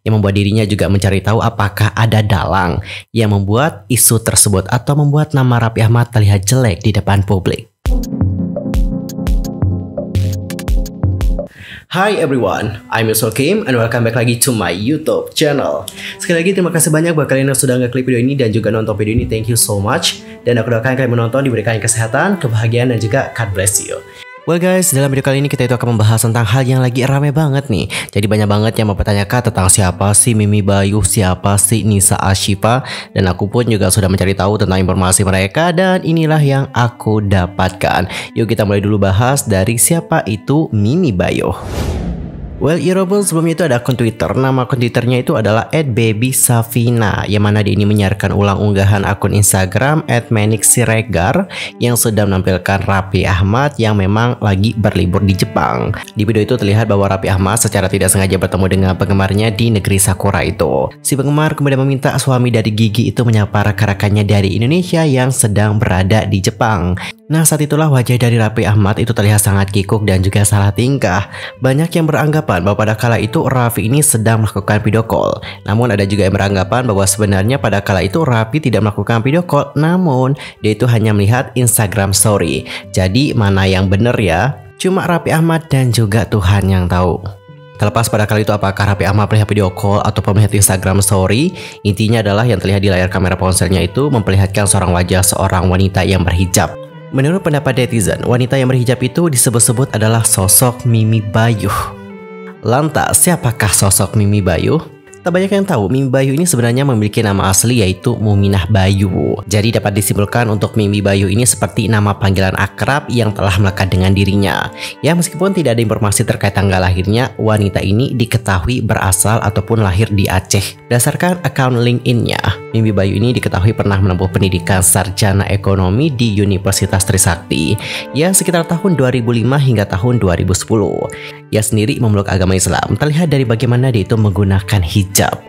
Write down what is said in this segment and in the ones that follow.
yang membuat dirinya juga mencari tahu apakah ada dalang yang membuat isu tersebut atau membuat nama Raffi Ahmad terlihat jelek di depan publik. Hi everyone, I'm Yusuf Kim and welcome back lagi to my YouTube channel. Sekali lagi terima kasih banyak buat kalian yang sudah ngeklik video ini dan juga nonton video ini. Thank you so much. Dan aku doakan kalian menonton diberikan kesehatan, kebahagiaan dan juga God bless you. Well guys, dalam video kali ini kita itu akan membahas tentang hal yang lagi rame banget nih. Jadi banyak banget yang mempertanyakan tentang siapa sih Mimi Bayu, siapa sih Nisa Ashifa. Dan aku pun juga sudah mencari tahu tentang informasi mereka dan inilah yang aku dapatkan. Yuk kita mulai dulu bahas dari siapa itu Mimi Bayu. Well, pun sebelumnya itu ada akun Twitter. Nama akun Twitternya itu adalah @babysafina, yang mana dia ini menyiarkan ulang unggahan akun Instagram @manixsiregar yang sudah menampilkan Raffi Ahmad yang memang lagi berlibur di Jepang. Di video itu terlihat bahwa Raffi Ahmad secara tidak sengaja bertemu dengan penggemarnya di negeri Sakura itu. Si penggemar kemudian meminta suami dari Gigi itu menyapa rekan-rekannya dari Indonesia yang sedang berada di Jepang. Nah, saat itulah wajah dari Raffi Ahmad itu terlihat sangat kikuk dan juga salah tingkah. Banyak yang beranggapan bahwa pada kala itu Raffi ini sedang melakukan video call. Namun ada juga yang beranggapan bahwa sebenarnya pada kala itu Raffi tidak melakukan video call, namun dia itu hanya melihat Instagram story. Jadi mana yang benar ya? Cuma Raffi Ahmad dan juga Tuhan yang tahu. Terlepas pada kali itu apakah Raffi Ahmad melihat video call ataupun melihat Instagram story, intinya adalah yang terlihat di layar kamera ponselnya itu memperlihatkan seorang wajah seorang wanita yang berhijab. Menurut pendapat netizen, wanita yang berhijab itu disebut-sebut adalah sosok Mimi Bayu. Lantas, siapakah sosok Mimi Bayu? Tak banyak yang tahu, Mimi Bayu ini sebenarnya memiliki nama asli yaitu Muminah Bayu. Jadi dapat disimpulkan untuk Mimi Bayu ini seperti nama panggilan akrab yang telah melekat dengan dirinya. Ya, meskipun tidak ada informasi terkait tanggal lahirnya, wanita ini diketahui berasal ataupun lahir di Aceh. Berdasarkan akun LinkedIn-nya, Mimi Bayu ini diketahui pernah menempuh pendidikan sarjana ekonomi di Universitas Trisakti. Ya, sekitar tahun 2005 hingga tahun 2010. Ia sendiri memeluk agama Islam, terlihat dari bagaimana dia itu menggunakan hijab.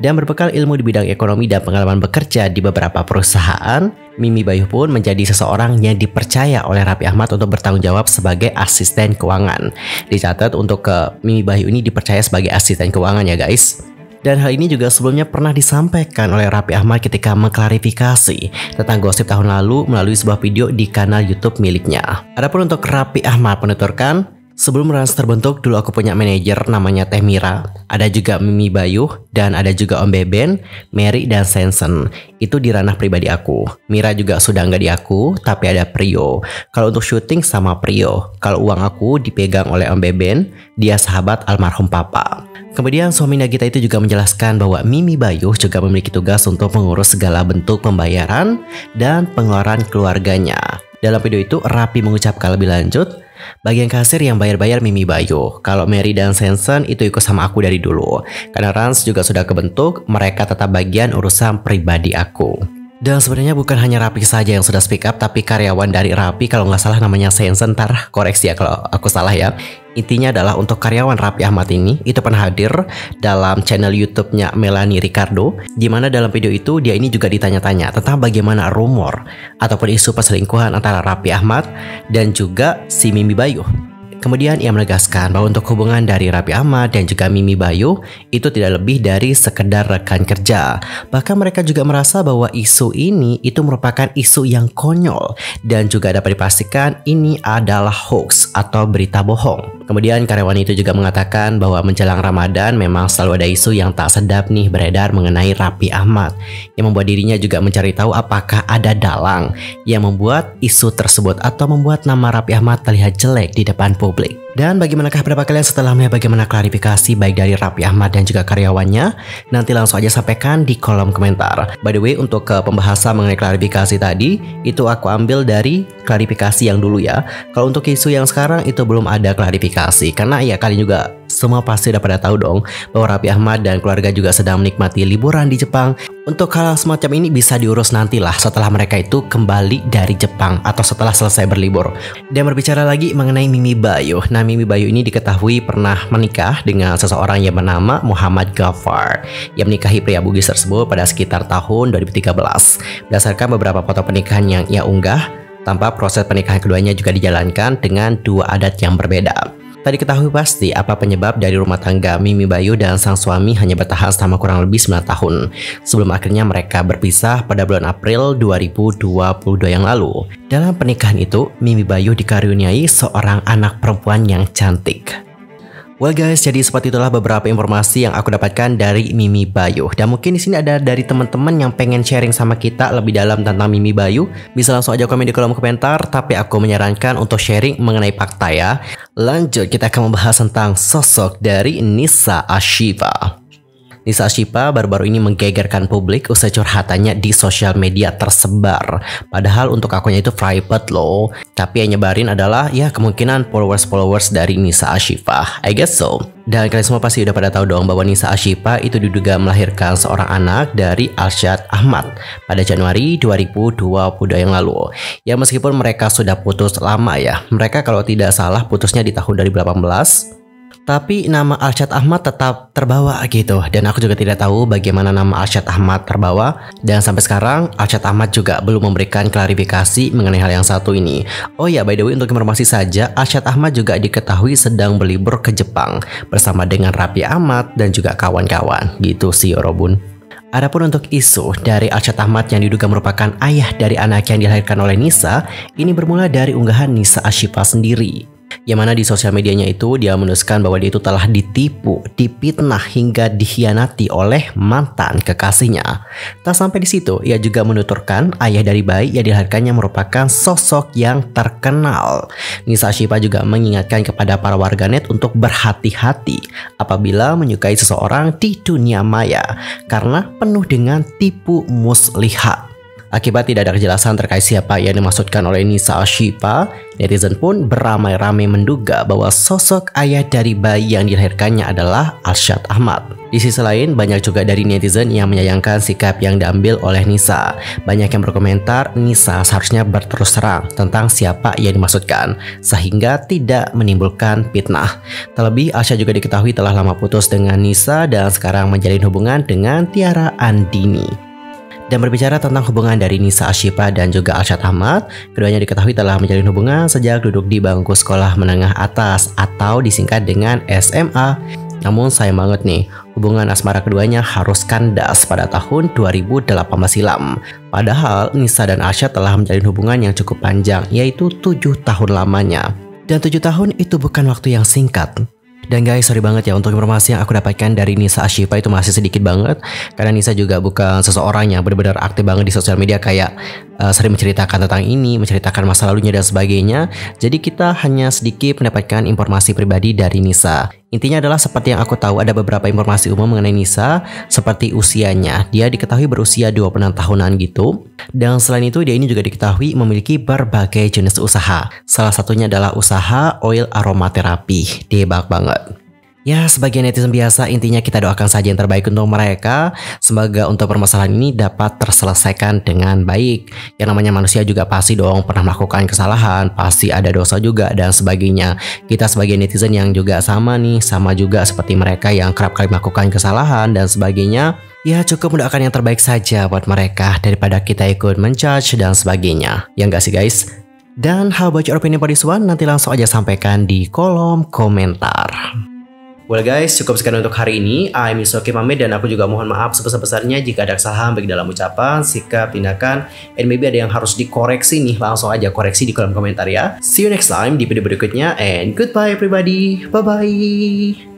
Dan berbekal ilmu di bidang ekonomi dan pengalaman bekerja di beberapa perusahaan, Mimi Bayu pun menjadi seseorang yang dipercaya oleh Raffi Ahmad untuk bertanggung jawab sebagai asisten keuangan. Dicatat untuk Mimi Bayu ini dipercaya sebagai asisten keuangan ya guys. Dan hal ini juga sebelumnya pernah disampaikan oleh Raffi Ahmad ketika mengklarifikasi tentang gosip tahun lalu melalui sebuah video di kanal YouTube miliknya. Adapun untuk Raffi Ahmad menuturkan, sebelum Rans terbentuk, dulu aku punya manajer namanya Teh Mira. Ada juga Mimi Bayu, dan ada juga Om Beben, Mary, dan Sensen. Itu di ranah pribadi aku. Mira juga sudah nggak di aku, tapi ada Prio. Kalau untuk syuting sama Prio. Kalau uang aku dipegang oleh Om Beben, dia sahabat almarhum Papa. Kemudian suami Nagita itu juga menjelaskan bahwa Mimi Bayu juga memiliki tugas untuk mengurus segala bentuk pembayaran dan pengeluaran keluarganya. Dalam video itu, Raffi mengucapkan lebih lanjut, bagian kasir yang bayar-bayar Mimi Bayu. Kalau Mary dan Sensen itu ikut sama aku dari dulu. Karena Rans juga sudah kebentuk, mereka tetap bagian urusan pribadi aku. Dan sebenarnya bukan hanya Raffi saja yang sudah speak up, tapi karyawan dari Raffi, kalau nggak salah namanya Sensen, ntar koreksi ya kalau aku salah ya. Intinya adalah untuk karyawan Raffi Ahmad ini itu pernah hadir dalam channel YouTube-nya Melanie Ricardo, di mana dalam video itu dia ini juga ditanya-tanya tentang bagaimana rumor ataupun isu perselingkuhan antara Raffi Ahmad dan juga si Mimi Bayu. Kemudian ia menegaskan bahwa untuk hubungan dari Raffi Ahmad dan juga Mimi Bayu itu tidak lebih dari sekedar rekan kerja. Bahkan mereka juga merasa bahwa isu ini itu merupakan isu yang konyol dan juga dapat dipastikan ini adalah hoax atau berita bohong. Kemudian karyawan itu juga mengatakan bahwa menjelang Ramadan memang selalu ada isu yang tak sedap nih beredar mengenai Raffi Ahmad, yang membuat dirinya juga mencari tahu apakah ada dalang yang membuat isu tersebut atau membuat nama Raffi Ahmad terlihat jelek di depan publik. Dan bagaimanakah pendapat kalian setelah melihat bagaimana klarifikasi baik dari Raffi Ahmad dan juga karyawannya? Nanti langsung aja sampaikan di kolom komentar. By the way, untuk pembahasan mengenai klarifikasi tadi, itu aku ambil dari klarifikasi yang dulu ya. Kalau untuk isu yang sekarang itu belum ada klarifikasi, karena ya kalian juga semua pasti udah pada tahu dong bahwa Raffi Ahmad dan keluarga juga sedang menikmati liburan di Jepang. Untuk hal semacam ini bisa diurus nantilah setelah mereka itu kembali dari Jepang atau setelah selesai berlibur. Dan berbicara lagi mengenai Mimi Bayu. Nah, Mimi Bayu ini diketahui pernah menikah dengan seseorang yang bernama Muhammad Ghaffar, yang menikahi pria Bugis tersebut pada sekitar tahun 2013. Berdasarkan beberapa foto pernikahan yang ia unggah, tampak proses pernikahan keduanya juga dijalankan dengan dua adat yang berbeda. Tak diketahui pasti apa penyebab dari rumah tangga Mimi Bayu dan sang suami hanya bertahan selama kurang lebih 9 tahun sebelum akhirnya mereka berpisah pada bulan April 2022 yang lalu. Dalam pernikahan itu, Mimi Bayu dikaruniai seorang anak perempuan yang cantik. Well guys, jadi seperti itulah beberapa informasi yang aku dapatkan dari Mimi Bayu. Dan mungkin di sini ada dari teman-teman yang pengen sharing sama kita lebih dalam tentang Mimi Bayu. Bisa langsung aja komen di kolom komentar, tapi aku menyarankan untuk sharing mengenai fakta ya. Lanjut, kita akan membahas tentang sosok dari Nisa Ashifa. Nisa Ashifa baru-baru ini menggegerkan publik usai curhatannya di sosial media tersebar. Padahal untuk akunnya itu private loh. Tapi yang nyebarin adalah ya kemungkinan followers dari Nisa Ashifa. I guess so. Dan kalian semua pasti udah pada tahu dong bahwa Nisa Ashifa itu diduga melahirkan seorang anak dari Arsyad Ahmad pada Januari 2022 yang lalu. Ya meskipun mereka sudah putus lama ya. Mereka kalau tidak salah putusnya di tahun 2018. Tapi nama Arsyad Ahmad tetap terbawa gitu. Dan aku juga tidak tahu bagaimana nama Arsyad Ahmad terbawa. Dan sampai sekarang Arsyad Ahmad juga belum memberikan klarifikasi mengenai hal yang satu ini. Oh ya, by the way, untuk informasi saja, Arsyad Ahmad juga diketahui sedang berlibur ke Jepang bersama dengan Raffi Ahmad dan juga kawan-kawan gitu sih Yorobun. Adapun untuk isu dari Arsyad Ahmad yang diduga merupakan ayah dari anak yang dilahirkan oleh Nisa, ini bermula dari unggahan Nisa Ashifa sendiri. Yang mana di sosial medianya itu dia menuliskan bahwa dia itu telah ditipu, dipitnah hingga dikhianati oleh mantan kekasihnya. Tak sampai di situ, ia juga menuturkan ayah dari bayi yang dilahirkannya merupakan sosok yang terkenal. Nisa Ashifa juga mengingatkan kepada para warganet untuk berhati-hati apabila menyukai seseorang di dunia maya karena penuh dengan tipu muslihat. Akibat tidak ada kejelasan terkait siapa yang dimaksudkan oleh Nisa Ashifa, netizen pun beramai-ramai menduga bahwa sosok ayah dari bayi yang dilahirkannya adalah Arsyad Ahmad. Di sisi lain, banyak juga dari netizen yang menyayangkan sikap yang diambil oleh Nisa. Banyak yang berkomentar Nisa seharusnya berterus terang tentang siapa yang dimaksudkan, sehingga tidak menimbulkan fitnah. Terlebih, Arsyad juga diketahui telah lama putus dengan Nisa dan sekarang menjalin hubungan dengan Tiara Andini. Dan berbicara tentang hubungan dari Nisa Ashifa dan juga Arsyad Ahmad, keduanya diketahui telah menjalin hubungan sejak duduk di bangku sekolah menengah atas atau disingkat dengan SMA. Namun sayang banget nih, hubungan asmara keduanya harus kandas pada tahun 2018 silam. Padahal Nisa dan Arsyad telah menjalin hubungan yang cukup panjang, yaitu 7 tahun lamanya. Dan 7 tahun itu bukan waktu yang singkat. Dan guys, sorry banget ya untuk informasi yang aku dapatkan dari Nisa Ashifa itu masih sedikit banget. Karena Nisa juga bukan seseorang yang benar-benar aktif banget di sosial media kayak sering menceritakan tentang ini, menceritakan masa lalunya dan sebagainya. Jadi kita hanya sedikit mendapatkan informasi pribadi dari Nisa. Intinya adalah seperti yang aku tahu ada beberapa informasi umum mengenai Nisa, seperti usianya. Dia diketahui berusia 26 tahunan gitu. Dan selain itu dia ini juga diketahui memiliki berbagai jenis usaha. Salah satunya adalah usaha oil aromaterapi. Debak banget. Ya, sebagai netizen biasa, intinya kita doakan saja yang terbaik untuk mereka. Semoga untuk permasalahan ini dapat terselesaikan dengan baik. Yang namanya manusia juga pasti dong pernah melakukan kesalahan, pasti ada dosa juga dan sebagainya. Kita sebagai netizen yang juga sama nih, sama juga seperti mereka yang kerap kali melakukan kesalahan dan sebagainya. Ya cukup mendoakan yang terbaik saja buat mereka daripada kita ikut menjudge dan sebagainya. Ya enggak sih guys? Dan how about your opinion for this one? Nanti langsung aja sampaikan di kolom komentar. Well guys, cukup sekian untuk hari ini. I'm Yusoki pamit dan aku juga mohon maaf sebesar-besarnya jika ada kesalahan baik dalam ucapan, sikap, tindakan, and maybe ada yang harus dikoreksi nih. Langsung aja koreksi di kolom komentar ya. See you next time di video berikutnya and goodbye everybody. Bye-bye.